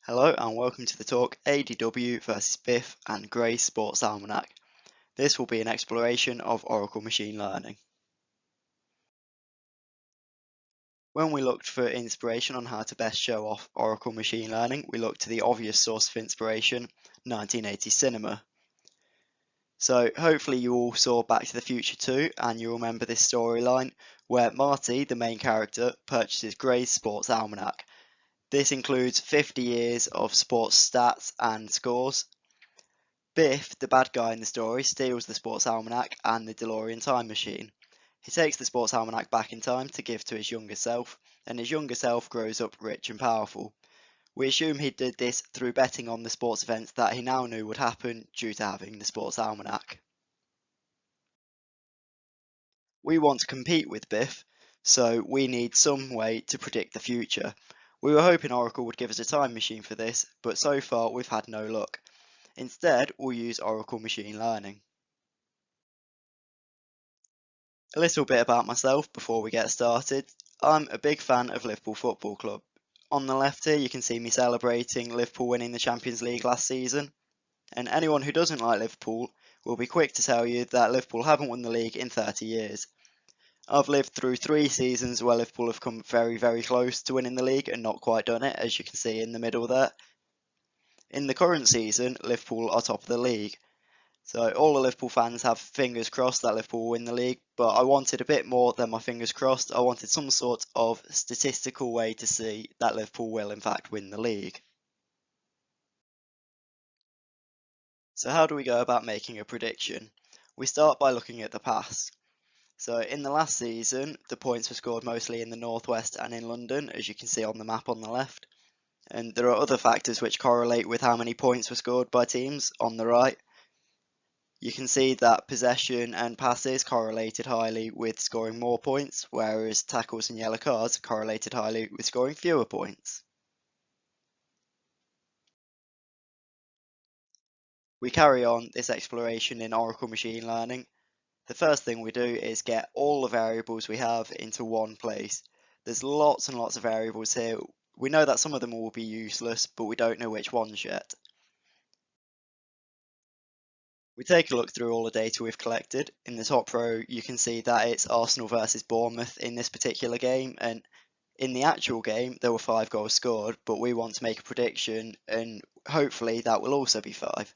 Hello and welcome to the talk ADW versus Biff and Gray's Sports Almanac. This will be an exploration of Oracle machine learning. When we looked for inspiration on how to best show off Oracle machine learning, we looked to the obvious source of inspiration, 1980 cinema. So hopefully you all saw Back to the Future 2 and you remember this storyline where Marty, the main character, purchases Gray's Sports Almanac. This includes 50 years of sports stats and scores. Biff, the bad guy in the story, steals the sports almanac and the DeLorean time machine. He takes the sports almanac back in time to give to his younger self, and his younger self grows up rich and powerful. We assume he did this through betting on the sports events that he now knew would happen due to having the sports almanac. We want to compete with Biff, so we need some way to predict the future. We were hoping Oracle would give us a time machine for this, but so far we've had no luck. Instead, we'll use Oracle Machine Learning. A little bit about myself before we get started. I'm a big fan of Liverpool Football Club. On the left here you can see me celebrating Liverpool winning the Champions League last season. And anyone who doesn't like Liverpool will be quick to tell you that Liverpool haven't won the league in 30 years. I've lived through 3 seasons where Liverpool have come very, very close to winning the league and not quite done it, as you can see in the middle there. In the current season, Liverpool are top of the league. So all the Liverpool fans have fingers crossed that Liverpool will win the league, but I wanted a bit more than my fingers crossed. I wanted some sort of statistical way to see that Liverpool will in fact win the league. So how do we go about making a prediction? We start by looking at the past. So in the last season, the points were scored mostly in the Northwest and in London, as you can see on the map on the left. And there are other factors which correlate with how many points were scored by teams on the right. You can see that possession and passes correlated highly with scoring more points, whereas tackles and yellow cards correlated highly with scoring fewer points. We carry on this exploration in Oracle Machine Learning. The first thing we do is get all the variables we have into one place. There's lots and lots of variables here. We know that some of them will be useless, but we don't know which ones yet. We take a look through all the data we've collected. In the top row, you can see that it's Arsenal versus Bournemouth in this particular game, and in the actual game, there were 5 goals scored, but we want to make a prediction, and hopefully that will also be 5.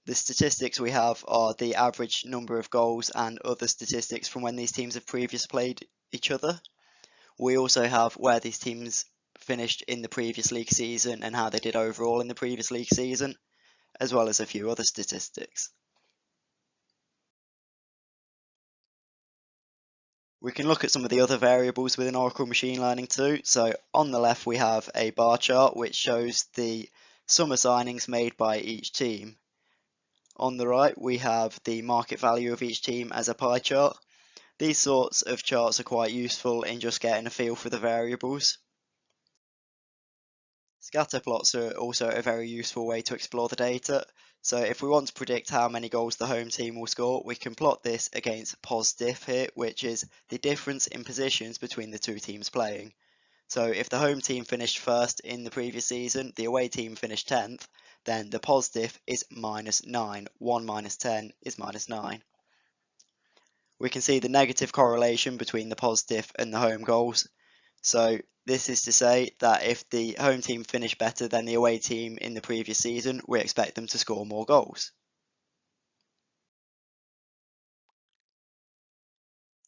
The statistics we have are the average number of goals and other statistics from when these teams have previously played each other. We also have where these teams finished in the previous league season and how they did overall in the previous league season, as well as a few other statistics. We can look at some of the other variables within Oracle Machine Learning too. So on the left we have a bar chart which shows the summer signings made by each team. On the right we have the market value of each team as a pie chart. These sorts of charts are quite useful in just getting a feel for the variables. Scatter plots are also a very useful way to explore the data. So if we want to predict how many goals the home team will score, we can plot this against POS-diff here, which is the difference in positions between the two teams playing. So if the home team finished first in the previous season, the away team finished 10th, then the POS-diff is -9. 1 minus 10 is -9. We can see the negative correlation between the POS-diff and the home goals. So this is to say that if the home team finish better than the away team in the previous season, we expect them to score more goals.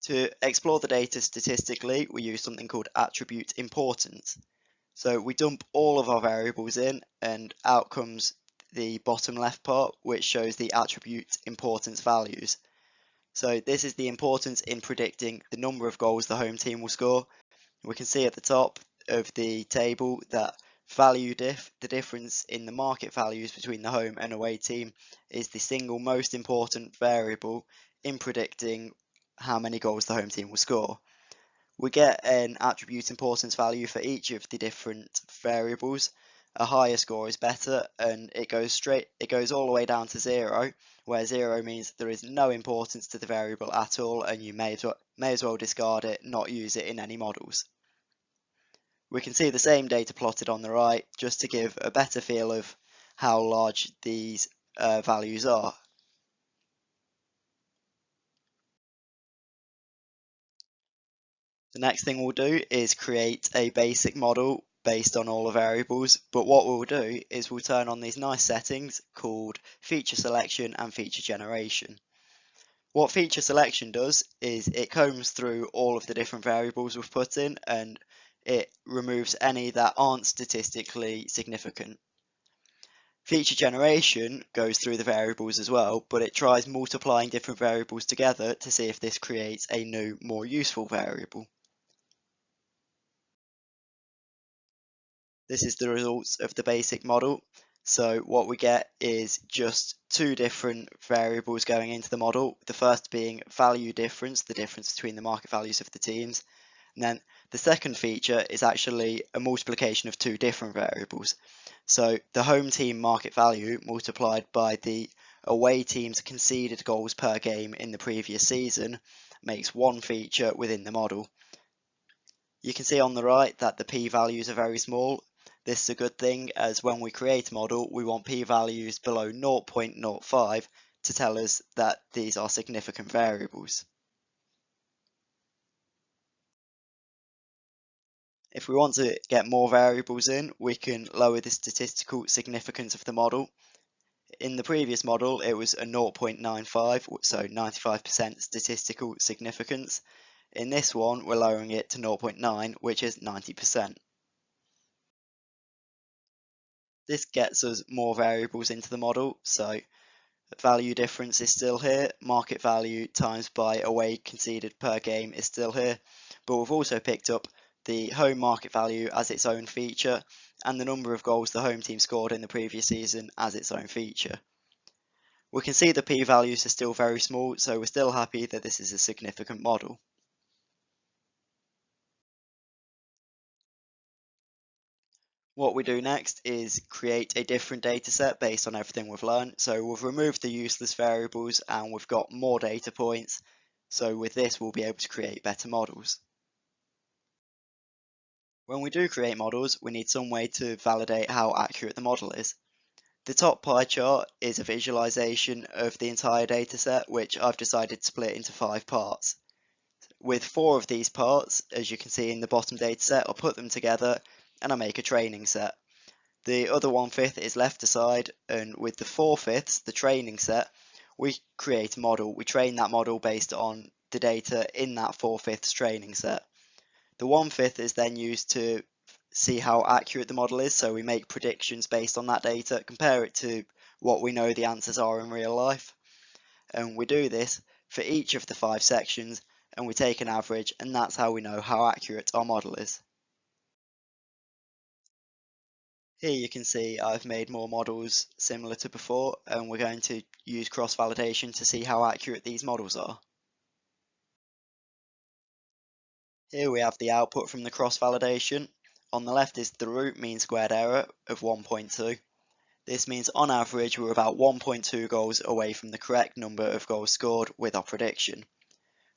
To explore the data statistically, we use something called attribute importance. So we dump all of our variables in and out comes the bottom left part, which shows the attribute importance values. So this is the importance in predicting the number of goals the home team will score. We can see at the top of the table that value diff, the difference in the market values between the home and away team, is the single most important variable in predicting how many goals the home team will score. We get an attribute importance value for each of the different variables. A higher score is better, and it goes all the way down to 0, where 0 means there is no importance to the variable at all, and you may as well discard it, not use it in any models. We can see the same data plotted on the right just to give a better feel of how large these values are. The next thing we'll do is create a basic model based on all the variables, but what we'll do is we'll turn on these nice settings called feature selection and feature generation. What feature selection does is it combs through all of the different variables we've put in and it removes any that aren't statistically significant. Feature generation goes through the variables as well, but it tries multiplying different variables together to see if this creates a new, more useful variable. This is the results of the basic model. So what we get is just two different variables going into the model. The first being value difference, the difference between the market values of the teams. And then the second feature is actually a multiplication of two different variables. So the home team market value multiplied by the away team's conceded goals per game in the previous season makes one feature within the model. You can see on the right that the p-values are very small. This is a good thing, as when we create a model, we want p-values below 0.05 to tell us that these are significant variables. If we want to get more variables in, we can lower the statistical significance of the model. In the previous model, it was a 0.95, so 95% statistical significance. In this one, we're lowering it to 0.9, which is 90%. This gets us more variables into the model, so value difference is still here, market value times by away conceded per game is still here, but we've also picked up the home market value as its own feature and the number of goals the home team scored in the previous season as its own feature. We can see the p-values are still very small, so we're still happy that this is a significant model. What we do next is create a different data set based on everything we've learned. So we've removed the useless variables and we've got more data points. So with this, we'll be able to create better models. When we do create models, we need some way to validate how accurate the model is. The top pie chart is a visualization of the entire data set, which I've decided to split into 5 parts. With 4 of these parts, as you can see in the bottom data set, I'll put them together and I make a training set. The other 1/5 is left aside, and with the 4/5, the training set, we create a model. We train that model based on the data in that 4/5 training set. The 1/5 is then used to see how accurate the model is, so we make predictions based on that data, compare it to what we know the answers are in real life. And we do this for each of the 5 sections, and we take an average, and that's how we know how accurate our model is. Here you can see I've made more models similar to before, and we're going to use cross-validation to see how accurate these models are. Here we have the output from the cross-validation. On the left is the root mean squared error of 1.2. This means on average we're about 1.2 goals away from the correct number of goals scored with our prediction.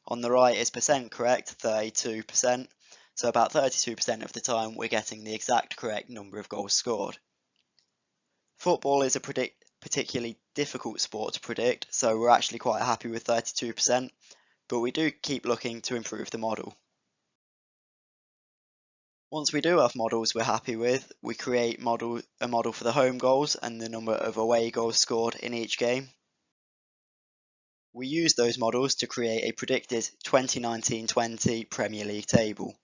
On the right is percent correct, 32%. So about 32% of the time we're getting the exact correct number of goals scored. Football is a particularly difficult sport to predict, so we're actually quite happy with 32%, but we do keep looking to improve the model. Once we do have models we're happy with, we create a model for the home goals and the number of away goals scored in each game. We use those models to create a predicted 2019-20 Premier League table.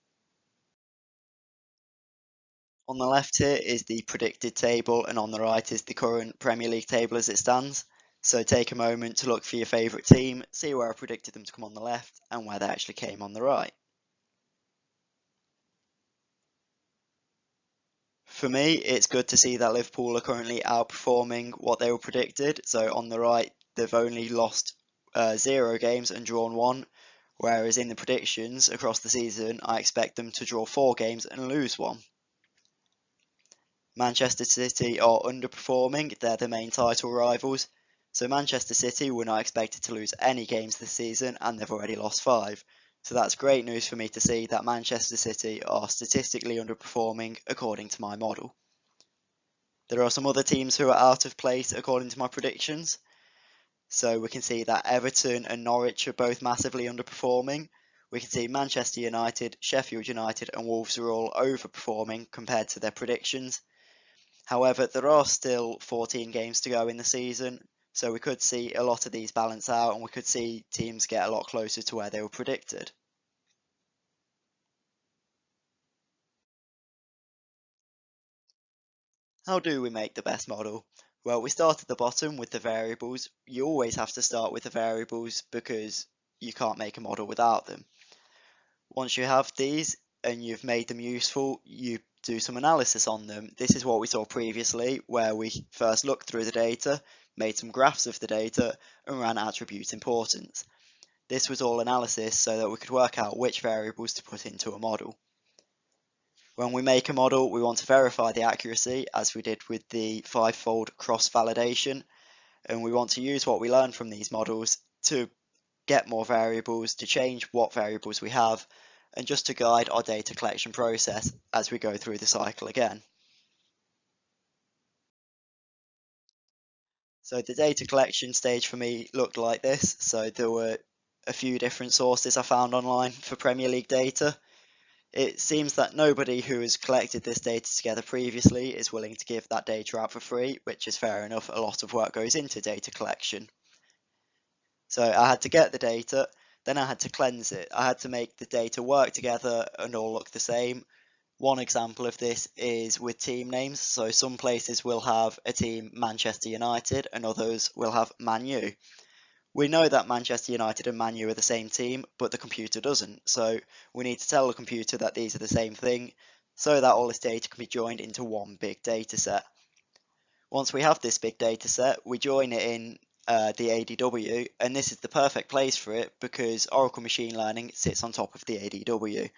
On the left here is the predicted table, and on the right is the current Premier League table as it stands. So take a moment to look for your favourite team, see where I predicted them to come on the left and where they actually came on the right. For me, it's good to see that Liverpool are currently outperforming what they were predicted. So on the right, they've only lost 0 games and drawn 1, whereas in the predictions across the season, I expect them to draw 4 games and lose 1. Manchester City are underperforming, they're the main title rivals. So Manchester City were not expected to lose any games this season and they've already lost 5. So that's great news for me to see that Manchester City are statistically underperforming according to my model. There are some other teams who are out of place according to my predictions. So we can see that Everton and Norwich are both massively underperforming. We can see Manchester United, Sheffield United and Wolves are all overperforming compared to their predictions. However, there are still 14 games to go in the season, so we could see a lot of these balance out and we could see teams get a lot closer to where they were predicted. How do we make the best model? Well, we start at the bottom with the variables. You always have to start with the variables because you can't make a model without them. Once you have these and you've made them useful, you do some analysis on them. This is what we saw previously, where we first looked through the data, made some graphs of the data, and ran attribute importance. This was all analysis so that we could work out which variables to put into a model. When we make a model, we want to verify the accuracy, as we did with the five-fold cross-validation, and we want to use what we learn from these models to get more variables, to change what variables we have, and just to guide our data collection process as we go through the cycle again. So the data collection stage for me looked like this. So there were a few different sources I found online for Premier League data. It seems that nobody who has collected this data together previously is willing to give that data out for free, which is fair enough. A lot of work goes into data collection. So I had to get the data, then I had to cleanse it. I had to make the data work together and all look the same. One example of this is with team names. So some places will have a team Manchester United and others will have Man U. We know that Manchester United and Man U are the same team, but the computer doesn't. So we need to tell the computer that these are the same thing so that all this data can be joined into one big data set. Once we have this big data set, we join it in the ADW, and this is the perfect place for it because Oracle Machine Learning sits on top of the ADW.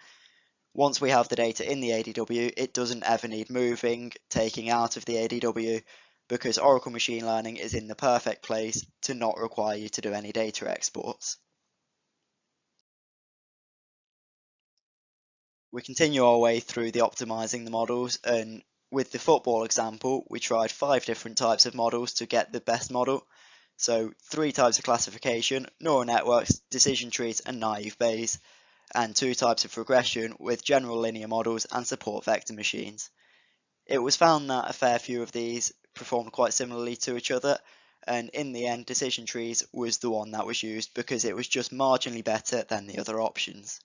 Once we have the data in the ADW, it doesn't ever need moving, taking out of the ADW, because Oracle Machine Learning is in the perfect place to not require you to do any data exports. We continue our way through the optimizing the models, and with the football example, we tried 5 different types of models to get the best model. So 3 types of classification, neural networks, decision trees, and naive Bayes, and 2 types of regression with general linear models and support vector machines. It was found that a fair few of these performed quite similarly to each other, and in the end, decision trees was the one that was used because it was just marginally better than the other options.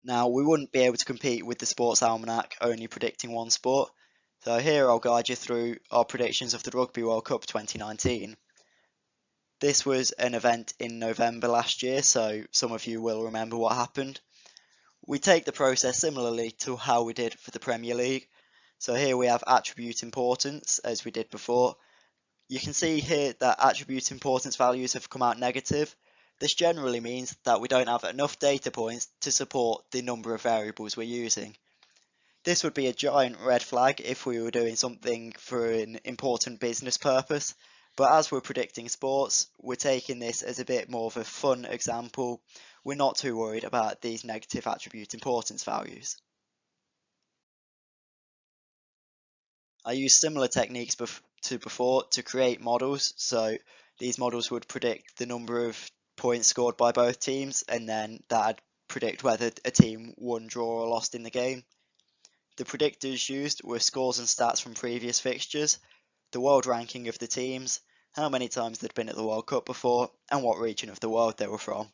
Now, we wouldn't be able to compete with the Sports Almanac only predicting one sport, so here I'll guide you through our predictions of the Rugby World Cup 2019. This was an event in November last year, so some of you will remember what happened. We take the process similarly to how we did for the Premier League. So here we have attribute importance, as we did before. You can see here that attribute importance values have come out negative. This generally means that we don't have enough data points to support the number of variables we're using. This would be a giant red flag if we were doing something for an important business purpose, but as we're predicting sports, we're taking this as a bit more of a fun example. We're not too worried about these negative attribute importance values. I used similar techniques to before to create models, so these models would predict the number of points scored by both teams, and then that'd predict whether a team won, draw, or lost in the game. The predictors used were scores and stats from previous fixtures, the world ranking of the teams, how many times they'd been at the World Cup before, and what region of the world they were from.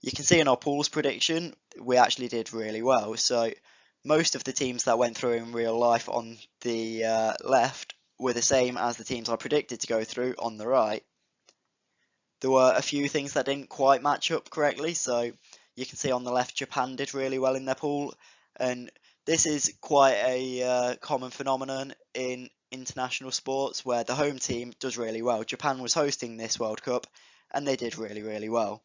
You can see in our pools prediction, we actually did really well. So most of the teams that went through in real life on the left were the same as the teams I predicted to go through on the right. There were a few things that didn't quite match up correctly. So you can see on the left, Japan did really well in their pool. And this is quite a common phenomenon in international sports where the home team does really well. Japan was hosting this World Cup and they did really, really well.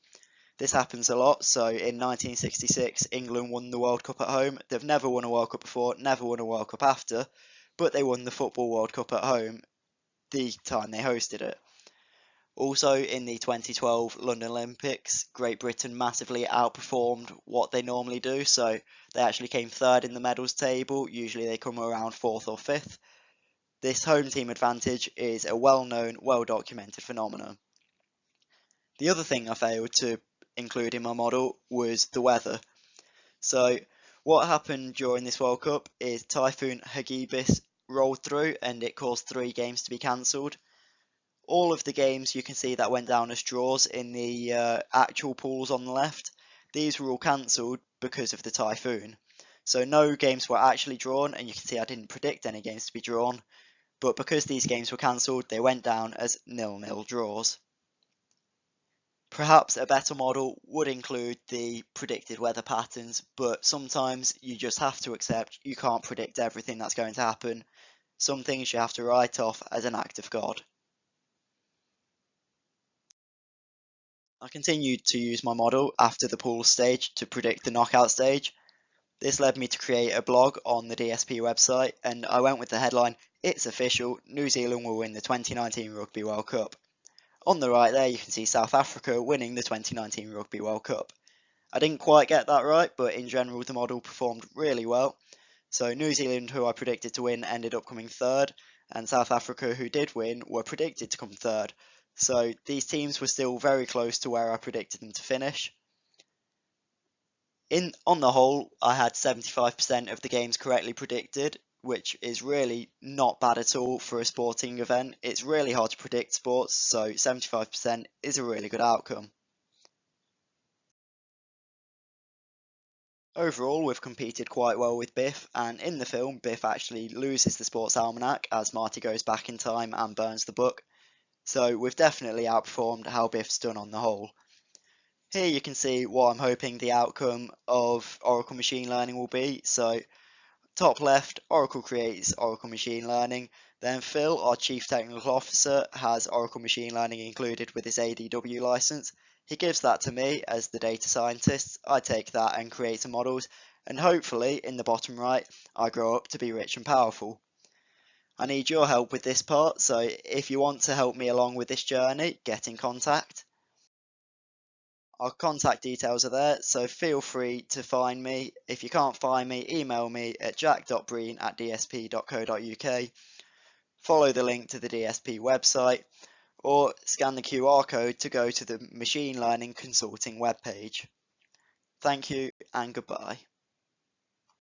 This happens a lot. So in 1966, England won the World Cup at home. They've never won a World Cup before, never won a World Cup after, but they won the Football World Cup at home the time they hosted it. Also, in the 2012 London Olympics, Great Britain massively outperformed what they normally do, so they actually came third in the medals table. Usually they come around fourth or fifth. This home team advantage is a well-known, well-documented phenomenon. The other thing I failed to include in my model was the weather. So what happened during this World Cup is Typhoon Hagibis rolled through and it caused 3 games to be cancelled. All of the games you can see that went down as draws in the actual pools on the left, these were all cancelled because of the typhoon. So no games were actually drawn, and you can see I didn't predict any games to be drawn, but because these games were cancelled, they went down as 0-0 draws. Perhaps a better model would include the predicted weather patterns, but sometimes you just have to accept you can't predict everything that's going to happen. Some things you have to write off as an act of God. I continued to use my model after the pool stage to predict the knockout stage. This led me to create a blog on the DSP website, and I went with the headline, "It's official, New Zealand will win the 2019 Rugby World Cup." On the right there you can see South Africa winning the 2019 Rugby World Cup. I didn't quite get that right, but in general the model performed really well. So New Zealand, who I predicted to win, ended up coming third, and South Africa, who did win, were predicted to come third. So these teams were still very close to where I predicted them to finish. On the whole, I had 75% of the games correctly predicted, which is really not bad at all for a sporting event. It's really hard to predict sports, so 75% is a really good outcome. Overall, we've competed quite well with Biff, and in the film, Biff actually loses the sports almanac as Marty goes back in time and burns the book. So we've definitely outperformed how Biff's done on the whole. Here you can see what I'm hoping the outcome of Oracle Machine Learning will be. So top left, Oracle creates Oracle Machine Learning. Then Phil, our Chief Technical Officer, has Oracle Machine Learning included with his ADW license. He gives that to me as the data scientist. I take that and create some models, and hopefully, in the bottom right, I grow up to be rich and powerful. I need your help with this part, so if you want to help me along with this journey, get in contact. Our contact details are there, so feel free to find me. If you can't find me, email me at jack.breen@dsp.co.uk, follow the link to the DSP website, or scan the QR code to go to the Machine Learning Consulting webpage. Thank you and goodbye.